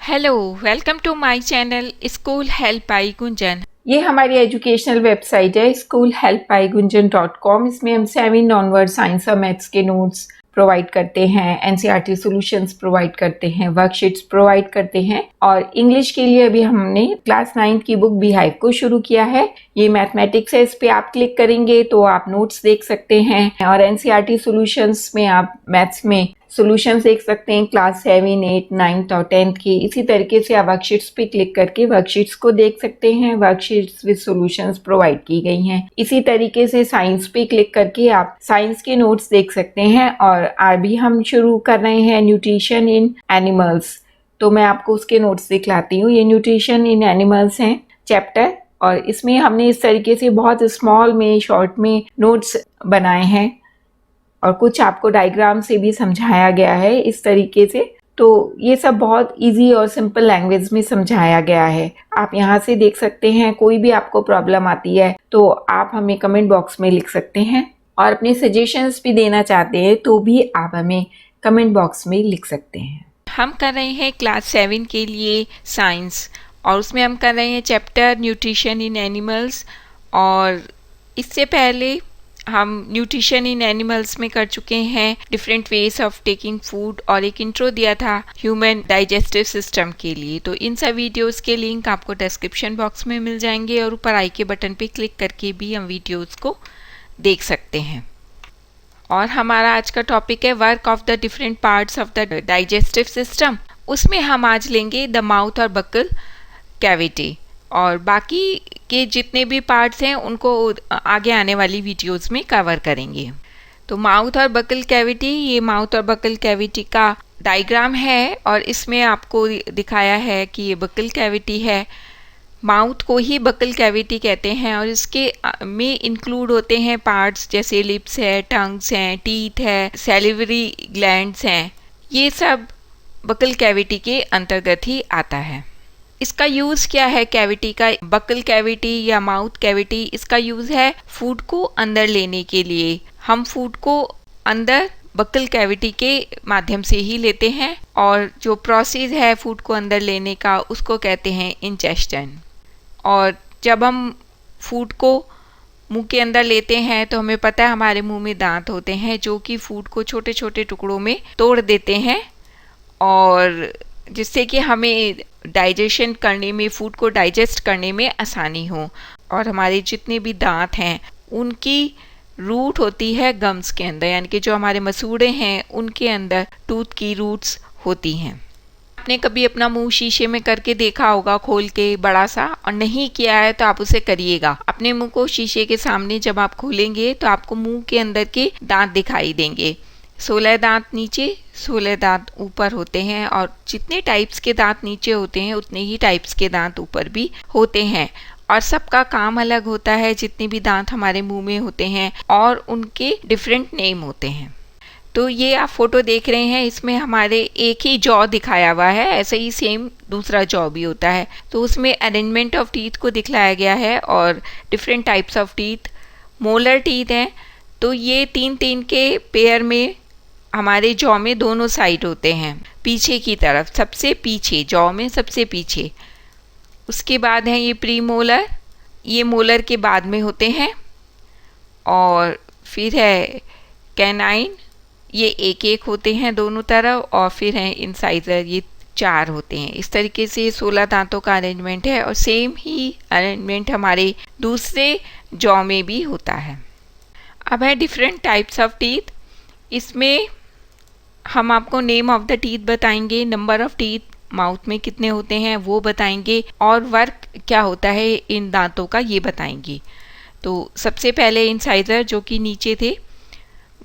Hello, welcome to my channel school help by Gunjan. ये हमारी educational website है schoolhelpbygunjan.com। इसमें हम 7 ऑनवर्ड साइंस और मैथ्स के नोट्स प्रोवाइड करते हैं, एनसीईआरटी सॉल्यूशंस प्रोवाइड करते हैं, वर्कशीट्स प्रोवाइड करते हैं। और इंग्लिश के लिए अभी हमने क्लास 9 की बुक बिहाइव को शुरू किया है। ये मैथमेटिक्स है, इस पे आप क्लिक करेंगे तो आप नोट्स देख सकते हैं और एनसीईआरटी सॉल्यूशंस में आप मैथ्स में सॉल्यूशंस देख सकते हैं क्लास 7, 8, 9 और 10 की। इसी तरीके से आप वर्कशीट्स पे क्लिक करके वर्कशीट्स को देख सकते हैं। वर्कशीट्स विद सॉल्यूशंस प्रोवाइड की गई हैं। इसी तरीके से साइंस पे क्लिक करके आप साइंस के नोट्स देख सकते हैं। और अभी हम शुरू कर रहे हैं न्यूट्रिशन इन एनिमल्स, तो मैं आपको उसके नोट्स दिखलाती हूँ। ये न्यूट्रिशन इन एनिमल्स हैं चैप्टर, और इसमें हमने इस तरीके से बहुत स्मॉल में शॉर्ट में नोट्स बनाए हैं और कुछ आपको डायग्राम से भी समझाया गया है इस तरीके से। तो ये सब बहुत इजी और सिंपल लैंग्वेज में समझाया गया है। आप यहाँ से देख सकते हैं। कोई भी आपको प्रॉब्लम आती है तो आप हमें कमेंट बॉक्स में लिख सकते हैं, और अपने सजेशंस भी देना चाहते हैं तो भी आप हमें कमेंट बॉक्स में लिख सकते हैं। हम कर रहे हैं क्लास 7 के लिए साइंस, और उसमें हम कर रहे हैं चैप्टर न्यूट्रिशन इन एनिमल्स। और इससे पहले हम न्यूट्रिशन इन एनिमल्स में कर चुके हैं different ways of taking food, और एक इंट्रो दिया था ह्यूमन डाइजेस्टिव सिस्टम के लिए। तो इन सब वीडियोस के लिंक आपको डिस्क्रिप्शन बॉक्स में मिल जाएंगे, और ऊपर आई के बटन पे क्लिक करके भी हम वीडियोस को देख सकते हैं। और हमारा आज का टॉपिक है work of the different parts of the digestive system. उसमें हम आज लेंगे द माउथ और बकल कैविटी, और बाकी के जितने भी पार्ट्स हैं उनको आगे आने वाली वीडियोस में कवर करेंगे। तो माउथ और बकल कैविटी, ये माउथ और बकल कैविटी का डायग्राम है, और इसमें आपको दिखाया है कि ये बकल कैविटी है। माउथ को ही बकल कैविटी कहते हैं, और इसके में इंक्लूड होते हैं पार्ट्स जैसे लिप्स है, टंग्स हैं, टीथ है, सैलिवरी ग्लैंड्स हैं। ये सब बकल कैविटी के अंतर्गत ही आता है। इसका यूज़ क्या है कैविटी का, बकल कैविटी या माउथ कैविटी? इसका यूज़ है फूड को अंदर लेने के लिए। हम फूड को अंदर बकल कैविटी के माध्यम से ही लेते हैं, और जो प्रोसेस है फूड को अंदर लेने का उसको कहते हैं इंटेस्टाइन। और जब हम फूड को मुंह के अंदर लेते हैं तो हमें पता है हमारे मुंह में दांत होते हैं जो कि फूड को छोटे छोटे टुकड़ों में तोड़ देते हैं, और जिससे कि हमें डाइजेशन करने में, फूड को डाइजेस्ट करने में आसानी हो। और हमारे जितने भी दांत हैं उनकी रूट होती है गम्स के अंदर, यानी कि जो हमारे मसूड़े हैं उनके अंदर टूथ की रूट्स होती हैं। आपने कभी अपना मुंह शीशे में करके देखा होगा खोल के बड़ा सा, और नहीं किया है तो आप उसे करिएगा। अपने मुंह को शीशे के सामने जब आप खोलेंगे तो आपको मुंह के अंदर के दांत दिखाई देंगे। 16 दांत नीचे, 16 दांत ऊपर होते हैं, और जितने टाइप्स के दांत नीचे होते हैं उतने ही टाइप्स के दांत ऊपर भी होते हैं, और सबका काम अलग होता है। जितने भी दांत हमारे मुंह में होते हैं और उनके डिफरेंट नेम होते हैं। तो ये आप फोटो देख रहे हैं, इसमें हमारे एक ही जॉ दिखाया हुआ है, ऐसे ही सेम दूसरा जॉ भी होता है। तो उसमें अरेंजमेंट ऑफ टीथ को दिखलाया गया है, और different types of teeth. Molar teeth हैं, तो ये 3-3 के पेयर में हमारे जॉ में दोनों साइड होते हैं, पीछे की तरफ, सबसे पीछे, जॉ में सबसे पीछे। उसके बाद है ये प्री मोलर, ये मोलर के बाद में होते हैं। और फिर है कैनाइन, ये एक एक होते हैं दोनों तरफ। और फिर है इंसाइजर, ये 4 होते हैं। इस तरीके से 16 दांतों का अरेंजमेंट है, और सेम ही अरेंजमेंट हमारे दूसरे जॉ में भी होता है। अब है डिफरेंट टाइप्स ऑफ टीथ। इसमें हम आपको नेम ऑफ द टीथ बताएंगे, नंबर ऑफ टीथ माउथ में कितने होते हैं वो बताएंगे, और वर्क क्या होता है इन दांतों का ये बताएंगे। तो सबसे पहले इंसाइजर जो कि नीचे थे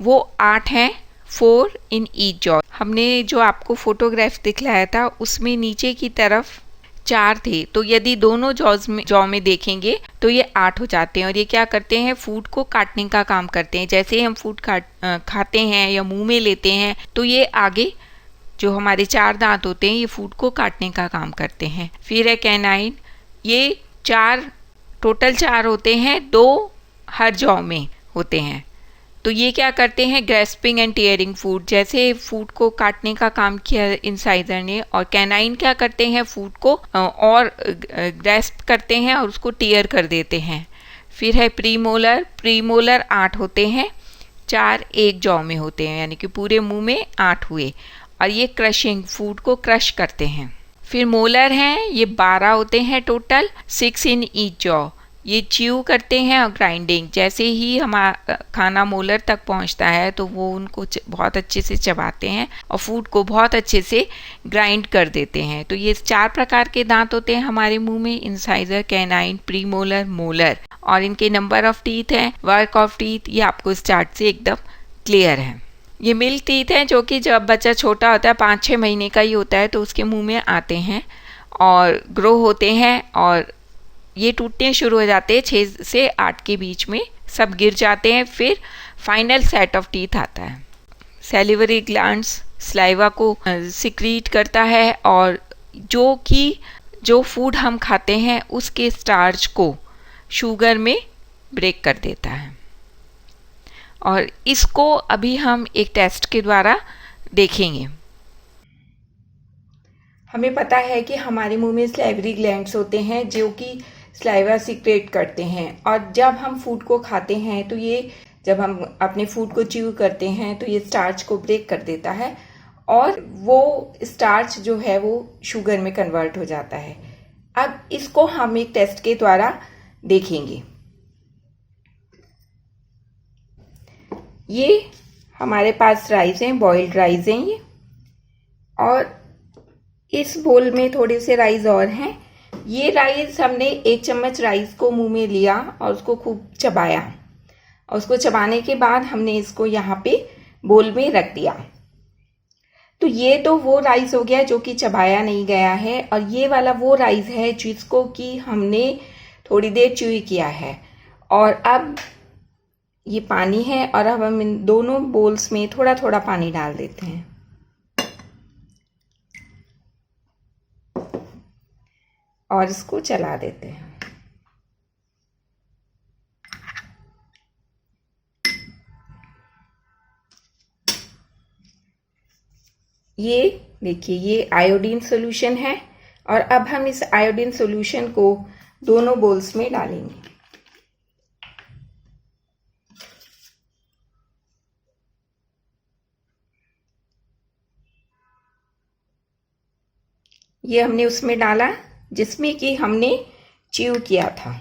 वो 8 हैं, 4 इन ईच जॉ। हमने जो आपको फोटोग्राफ दिखलाया था उसमें नीचे की तरफ 4 थे, तो यदि दोनों जॉ में देखेंगे तो ये 8 हो जाते हैं। और ये क्या करते हैं, फूड को काटने का काम करते हैं। जैसे ही हम फूड खाते हैं या मुंह में लेते हैं तो ये आगे जो हमारे 4 दांत होते हैं ये फूड को काटने का काम करते हैं। फिर है कैनाइन, ये 4 टोटल 4 होते हैं, 2 हर जॉ में होते हैं। तो ये क्या करते हैं, ग्रेस्पिंग एंड टीयरिंग फूड, जैसे फूड को काटने का काम किया इंसाइजर ने, और कैनाइन क्या करते हैं, फूड को और ग्रेस्प करते हैं और उसको टीयर कर देते हैं। फिर है प्रीमोलर, प्रीमोलर 8 होते हैं, 4 एक जॉ में होते हैं, यानी कि पूरे मुंह में 8 हुए, और ये क्रशिंग, फूड को क्रश करते हैं। फिर मोलर हैं, ये 12 होते हैं टोटल, 6 इन ईच जॉ, ये च्यू करते हैं और ग्राइंडिंग, जैसे ही हमारा खाना मोलर तक पहुंचता है तो वो उनको बहुत अच्छे से चबाते हैं और फूड को बहुत अच्छे से ग्राइंड कर देते हैं। तो ये 4 प्रकार के दांत होते हैं हमारे मुंह में, इंसाइजर, कैनाइन, प्रीमोलर, मोलर, और इनके नंबर ऑफ टीथ हैं, वर्क ऑफ टीथ, ये आपको इस चार्ट से एकदम क्लियर है। ये मिल्क टीथ हैं जो कि जब बच्चा छोटा होता है, 5-6 महीने का ही होता है, तो उसके मुंह में आते हैं और ग्रो होते हैं, और ये टूटने शुरू हो जाते हैं 6 से 8 के बीच में, सब गिर जाते हैं, फिर फाइनल सेट ऑफ टीथ आता है। सैलिवरी ग्लैंड्स स्लाइवा को सिक्रीट करता है, और जो फूड हम खाते हैं उसके स्टार्च को शुगर में ब्रेक कर देता है। और इसको अभी हम एक टेस्ट के द्वारा देखेंगे। हमें पता है कि हमारे मुंह में सैलिवरी ग्लैंड्स होते हैं जो कि स्लाइवा सीक्रेट करते हैं, और जब हम फूड को खाते हैं तो ये, जब हम अपने फूड को च्यू करते हैं तो ये स्टार्च को ब्रेक कर देता है, और वो स्टार्च जो है वो शुगर में कन्वर्ट हो जाता है। अब इसको हम एक टेस्ट के द्वारा देखेंगे। ये हमारे पास राइस हैं, बॉइल्ड राइस हैं ये, और इस बोल में थोड़े से राइस और हैं। ये राइस, हमने 1 चम्मच राइस को मुंह में लिया और उसको खूब चबाया, और उसको चबाने के बाद हमने इसको यहाँ पे बोल में रख दिया। तो ये तो वो राइस हो गया जो कि चबाया नहीं गया है, और ये वाला वो राइस है जिसको कि हमने थोड़ी देर च्यू किया है। और अब ये पानी है, और अब हम इन दोनों बोल्स में थोड़ा थोड़ा पानी डाल देते हैं, और इसको चला देते हैं। ये देखिए, ये आयोडीन सॉल्यूशन है, और अब हम इस आयोडीन सॉल्यूशन को दोनों बोल्स में डालेंगे। ये हमने उसमें डाला जिसमें कि हमने च्यू किया था।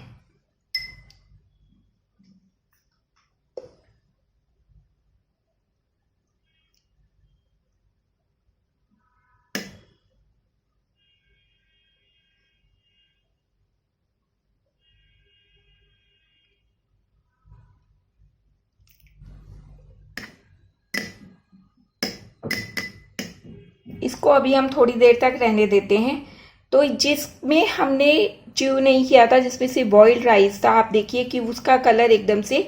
इसको अभी हम थोड़ी देर तक रहने देते हैं। तो जिसमें हमने च्यू नहीं किया था, जिसमें से बॉइल्ड राइस था, आप देखिए कि उसका कलर एकदम से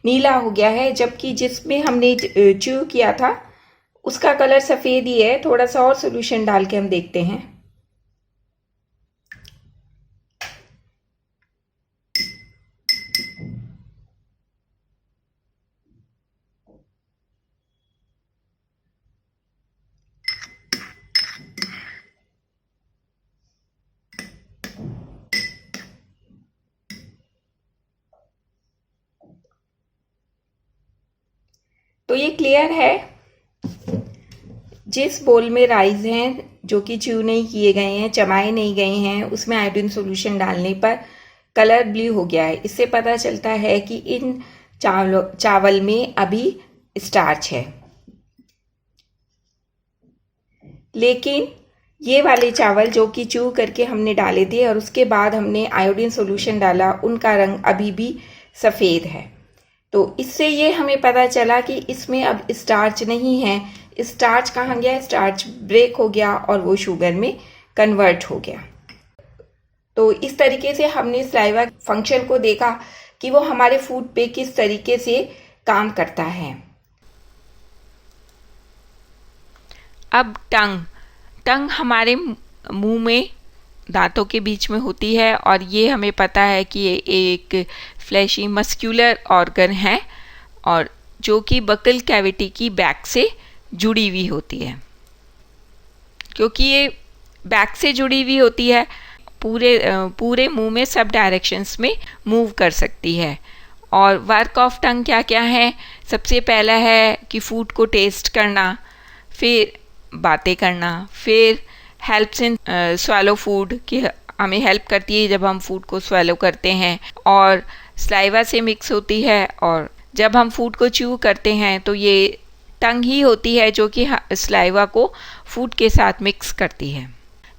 नीला हो गया है, जबकि जिसमें हमने च्यू किया था उसका कलर सफ़ेद ही है। थोड़ा सा और सॉल्यूशन डाल के हम देखते हैं। तो ये क्लियर है, जिस बोल में राइस हैं जो कि च्यू नहीं किए गए हैं, चबाए नहीं गए हैं, उसमें आयोडीन सॉल्यूशन डालने पर कलर ब्लू हो गया है। इससे पता चलता है कि इन चावल में अभी स्टार्च है। लेकिन ये वाले चावल जो कि च्यू करके हमने डाले थे और उसके बाद हमने आयोडीन सॉल्यूशन डाला, उनका रंग अभी भी सफ़ेद है। तो इससे ये हमें पता चला कि इसमें अब स्टार्च नहीं है। स्टार्च कहाँ गया? स्टार्च ब्रेक हो गया और वो शुगर में कन्वर्ट हो गया। तो इस तरीके से हमने सलाइवा फंक्शन को देखा कि वो हमारे फूड पे किस तरीके से काम करता है। अब टंग हमारे मुंह में दांतों के बीच में होती है और ये हमें पता है कि ये एक फ्लैशी मस्क्यूलर ऑर्गन है और जो कि बकल कैविटी की बैक से जुड़ी हुई होती है। क्योंकि ये बैक से जुड़ी हुई होती है, पूरे मुंह में सब डायरेक्शंस में मूव कर सकती है। और वर्क ऑफ टंग क्या क्या है? सबसे पहला है कि फूड को टेस्ट करना, फिर बातें करना, फिर हेल्प्स इन स्वैलो फूड, कि हमें हेल्प करती है जब हम फूड को स्वैलो करते हैं, और स्लाइवा से मिक्स होती है। और जब हम फूड को च्यू करते हैं तो ये टंग ही होती है जो कि स्लाइवा को फूड के साथ मिक्स करती है।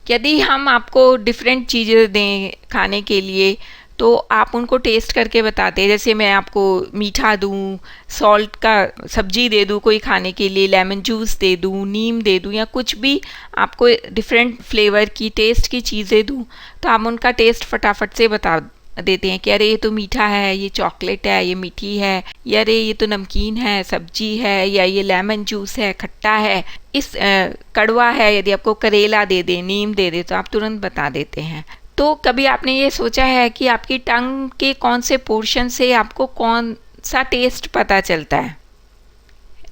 यदि हम आपको डिफरेंट चीज़ें दें खाने के लिए तो आप उनको टेस्ट करके बताते हैं। जैसे मैं आपको मीठा दूं, सॉल्ट का सब्जी दे दूं कोई खाने के लिए, लेमन जूस दे दूं, नीम दे दूं, या कुछ भी आपको डिफरेंट फ्लेवर की टेस्ट की चीज़ें दूं, तो आप उनका टेस्ट फटाफट से बता देते हैं कि अरे ये तो मीठा है, ये चॉकलेट है, ये मीठी है, या अरे ये तो नमकीन है, सब्जी है, या ये लेमन जूस है, खट्टा है, इस कड़वा है। यदि आपको करेला दे दें, नीम दे दें, तो आप तुरंत बता देते हैं। तो कभी आपने ये सोचा है कि आपकी टंग के कौन से पोर्शन से आपको कौन सा टेस्ट पता चलता है?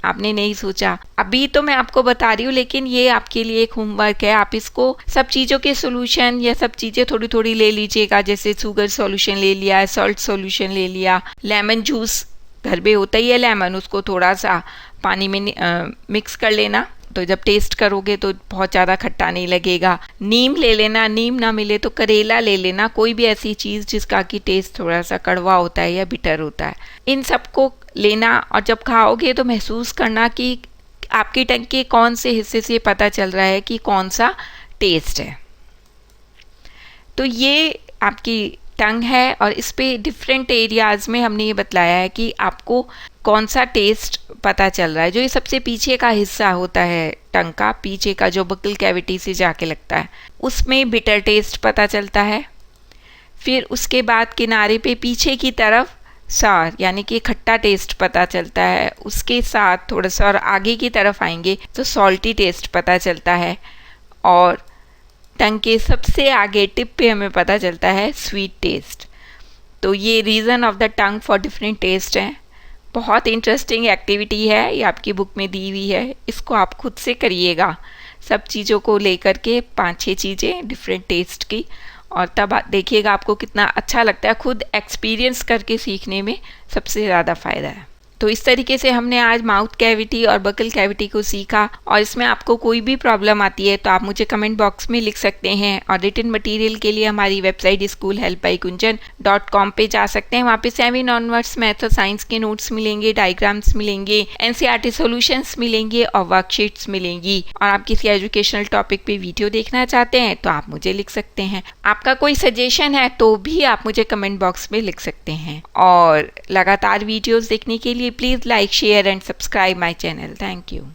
आपने नहीं सोचा। अभी तो मैं आपको बता रही हूँ, लेकिन ये आपके लिए एक होमवर्क है। आप इसको सब चीज़ों के सोल्यूशन या सब चीज़ें थोड़ी थोड़ी ले लीजिएगा। जैसे शुगर सॉल्यूशन ले लिया, सॉल्ट सॉल्यूशन ले लिया, लेमन जूस घर में होता ही है लेमन, उसको थोड़ा सा पानी में मिक्स कर लेना, तो जब टेस्ट करोगे तो बहुत ज़्यादा खट्टा नहीं लगेगा। नीम ले लेना, नीम ना मिले तो करेला ले लेना, कोई भी ऐसी चीज़ जिसका कि टेस्ट थोड़ा सा कड़वा होता है या बिटर होता है। इन सबको लेना और जब खाओगे तो महसूस करना कि आपकी टंग के कौन से हिस्से से पता चल रहा है कि कौन सा टेस्ट है। तो ये आपकी टंग है और इस पे डिफरेंट एरियाज़ में हमने ये बतलाया है कि आपको कौन सा टेस्ट पता चल रहा है। जो ये सबसे पीछे का हिस्सा होता है टंग का, पीछे का जो बकल कैविटी से जाके लगता है, उसमें बिटर टेस्ट पता चलता है। फिर उसके बाद किनारे पे पीछे की तरफ सार यानी कि खट्टा टेस्ट पता चलता है। उसके साथ थोड़ा सा और आगे की तरफ आएंगे तो सॉल्टी टेस्ट पता चलता है। और टंग के सबसे आगे टिप पे हमें पता चलता है स्वीट टेस्ट। तो ये reason of the tongue for different taste है। बहुत इंटरेस्टिंग एक्टिविटी है, ये आपकी बुक में दी हुई है। इसको आप खुद से करिएगा, सब चीज़ों को लेकर के 5-6 चीज़ें डिफरेंट टेस्ट की, और तब देखिएगा आपको कितना अच्छा लगता है। खुद एक्सपीरियंस करके सीखने में सबसे ज़्यादा फ़ायदा है। तो इस तरीके से हमने आज माउथ कैविटी और बकल कैविटी को सीखा। और इसमें आपको कोई भी प्रॉब्लम आती है तो आप मुझे कमेंट बॉक्स में लिख सकते हैं। और रिटन मटेरियल के लिए हमारी वेबसाइट schoolhelpbygunjan.com पे जा सकते हैं। वहाँ पे 7 ऑनवर्ड्स मैथ और साइंस के नोट्स मिलेंगे, डायग्राम्स मिलेंगे, NCERT सॉल्यूशंस मिलेंगे और वर्कशीट्स मिलेंगी। और आप किसी एजुकेशनल टॉपिक पे वीडियो देखना चाहते हैं तो आप मुझे लिख सकते हैं। आपका कोई सजेशन है तो भी आप मुझे कमेंट बॉक्स में लिख सकते हैं। और लगातार वीडियोज़ देखने के लिए please like, share and subscribe my channel. Thank you.